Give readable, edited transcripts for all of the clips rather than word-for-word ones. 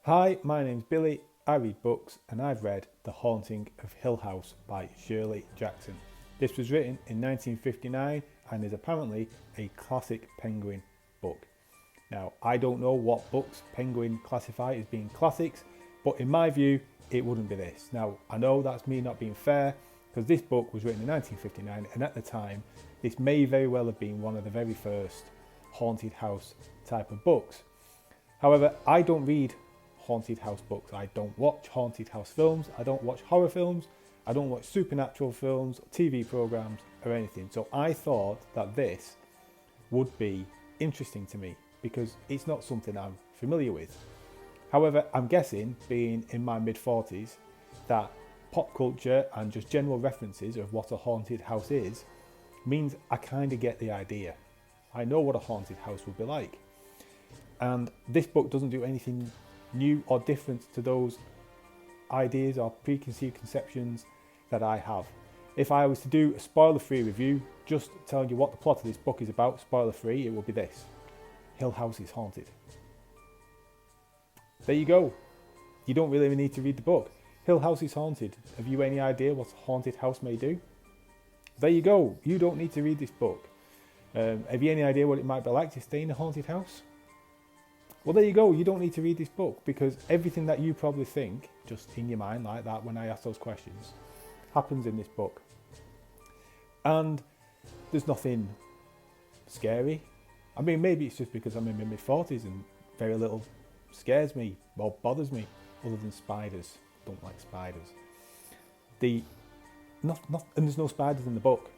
Hi, my name's Billy. I read books and I've read The Haunting of Hill House by Shirley Jackson. This was written in 1959 and is apparently a classic Penguin book. Now, I don't know what books Penguin classify as being classics, but in my view, it wouldn't be this. Now, I know that's me not being fair because this book was written in 1959 and at the time, this may very well have been one of the very first haunted house type of books. However, I don't read haunted house books. I don't watch haunted house films. I don't watch horror films. I don't watch supernatural films, TV programs or anything. So I thought that this would be interesting to me because it's not something I'm familiar with. However, I'm guessing, being in my mid-40s, that pop culture and just general references of what a haunted house is means I kind of get the idea. I know what a haunted house would be like. And this book doesn't do anything new or different to those ideas or preconceived conceptions that I have. If I was to do a spoiler-free review, just telling you what the plot of this book is about, spoiler-free, it would be this. Hill House is haunted. There you go. You don't really need to read the book. Hill House is haunted. Have you any idea what a haunted house may do? There you go. You don't need to read this book. Have you any idea what it might be like to stay in a haunted house? Well, there you go. You don't need to read this book because everything that you probably think, just in your mind like that when I ask those questions, happens in this book. And there's nothing scary. I mean, maybe it's just because I'm in my mid-40s and very little scares me or bothers me other than spiders. Don't like spiders. And there's no spiders in the book.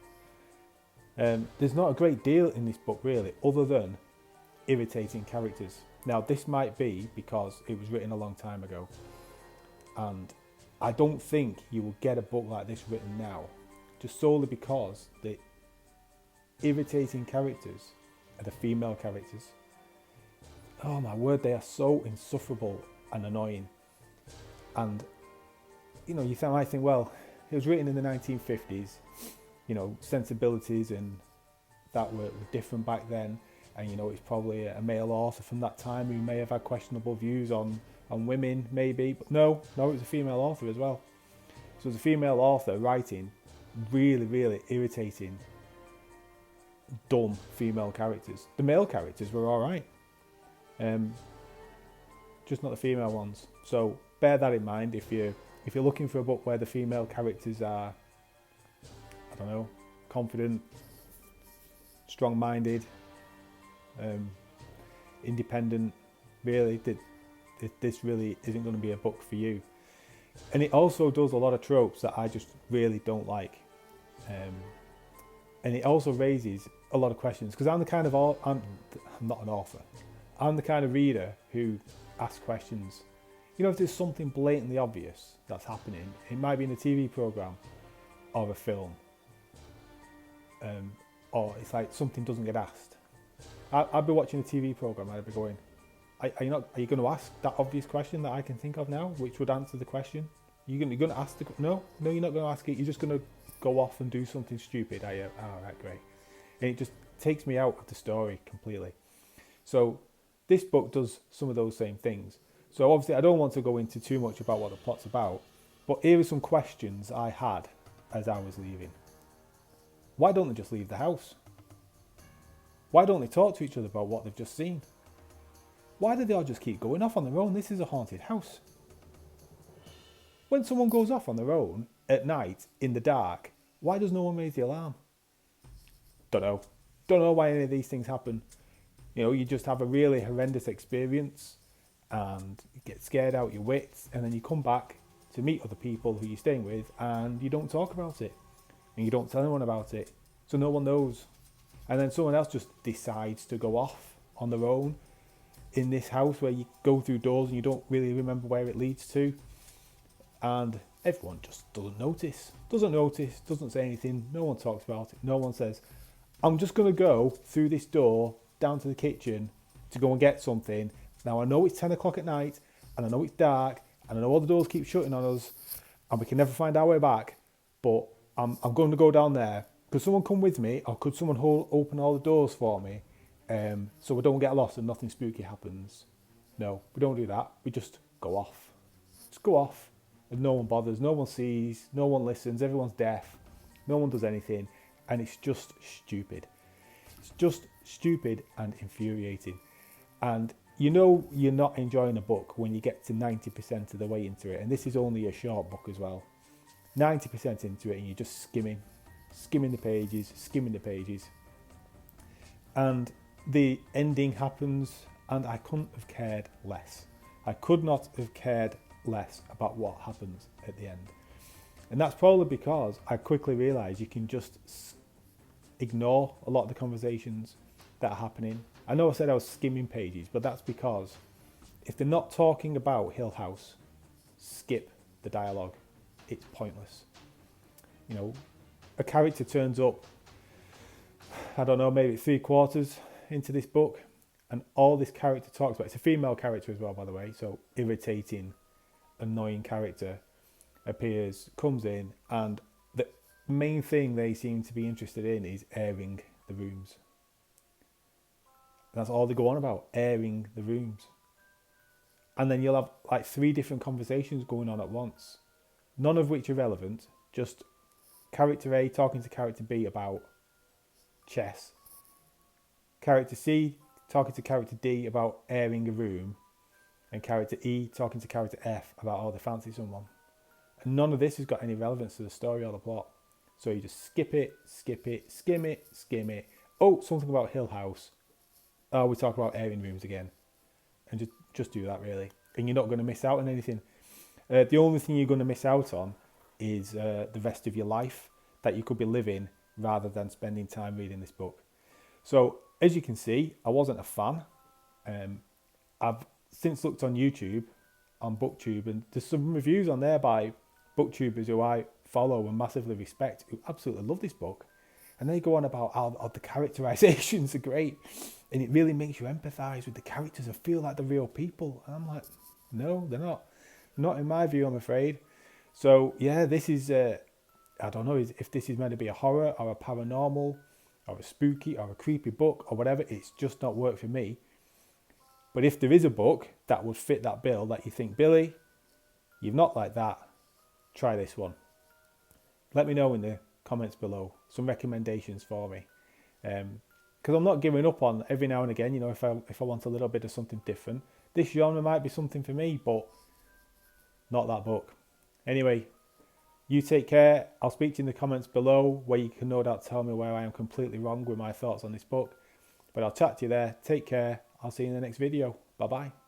There's not a great deal in this book really, other than irritating characters. Now, this might be because it was written a long time ago, and I don't think you will get a book like this written now, just solely because the irritating characters are the female characters. Oh my word, they are so insufferable and annoying. And, you know, you might think, well, it was written in the 1950s, you know, sensibilities and that were different back then. And you know, it's probably a male author from that time who may have had questionable views on women, maybe. But no, it was a female author as well. So it was a female author writing really, really irritating, dumb female characters. The male characters were all right, just not the female ones. So bear that in mind if you're looking for a book where the female characters are, I don't know, confident, strong-minded, independent. Really, this really isn't going to be a book for you. And it also does a lot of tropes that I just really don't like, and it also raises a lot of questions because I'm not an author. I'm the kind of reader who asks questions. You know, if there's something blatantly obvious that's happening, it might be in a TV program or a film, or it's like something doesn't get asked. I'd be watching a TV program and I'd be going, are you going to ask that obvious question that I can think of now, which would answer the question? You're going to ask no, you're not going to ask it. You're just going to go off and do something stupid. All right, great. And it just takes me out of the story completely. So this book does some of those same things. So obviously I don't want to go into too much about what the plot's about, but here are some questions I had as I was leaving. Why don't they just leave the house? Why don't they talk to each other about what they've just seen? Why do they all just keep going off on their own? This is a haunted house. When someone goes off on their own at night in the dark, why does no one raise the alarm? Don't know. Don't know why any of these things happen. You know, you just have a really horrendous experience and you get scared out your wits, and then you come back to meet other people who you're staying with and you don't talk about it and you don't tell anyone about it, so no one knows. And then someone else just decides to go off on their own in this house where you go through doors and you don't really remember where it leads to. And everyone just doesn't say anything. No one talks about it. No one says, I'm just going to go through this door down to the kitchen to go and get something. Now I know it's 10 o'clock at night and I know it's dark and I know all the doors keep shutting on us and we can never find our way back, but I'm going to go down there. Could someone come with me, or could someone open all the doors for me so we don't get lost and nothing spooky happens? No, we don't do that. We just go off. Just go off, and no one bothers, no one sees, no one listens, everyone's deaf, no one does anything, and it's just stupid. It's just stupid and infuriating. And you know you're not enjoying a book when you get to 90% of the way into it, and this is only a short book as well. 90% into it and you're just skimming the pages, and the ending happens, and I couldn't have cared less. I could not have cared less about what happens at the end. And that's probably because I quickly realised you can just ignore a lot of the conversations that are happening. I know I said I was skimming pages, but that's because if they're not talking about Hill House, skip the dialogue. It's pointless. You know, a character turns up, I don't know, maybe 3/4 into this book, and all this character talks about, it's a female character as well, by the way, so irritating, annoying character appears, comes in, and the main thing they seem to be interested in is airing the rooms. That's all they go on about, airing the rooms. And then you'll have like 3 different conversations going on at once, none of which are relevant, just character A talking to character B about chess, character C talking to character D about airing a room, and character E talking to character F about how they fancy someone. And none of this has got any relevance to the story or the plot. So you just skip it, skim it. Oh, something about Hill House. Oh, we talk about airing rooms again. And just do that, really. And you're not going to miss out on anything. The only thing you're going to miss out on is the rest of your life that you could be living rather than spending time reading this book. So, as you can see, I wasn't a fan. I've since looked on YouTube, on booktube, and there's some reviews on there by booktubers who I follow and massively respect, who absolutely love this book. And they go on about how the characterizations are great, and it really makes you empathise with the characters and feel like the real people. And I'm like, no, they're not. Not in my view, I'm afraid. So, yeah, this is, I don't know if this is meant to be a horror or a paranormal or a spooky or a creepy book or whatever. It's just not worked for me. But if there is a book that would fit that bill, that you think, Billy, you've not liked that, try this one. Let me know in the comments below some recommendations for me. Because I'm not giving up on every now and again, you know, if I want a little bit of something different. This genre might be something for me, but not that book. Anyway, you take care. I'll speak to you in the comments below, where you can no doubt tell me where I am completely wrong with my thoughts on this book. But I'll chat to you there. Take care. I'll see you in the next video. Bye-bye.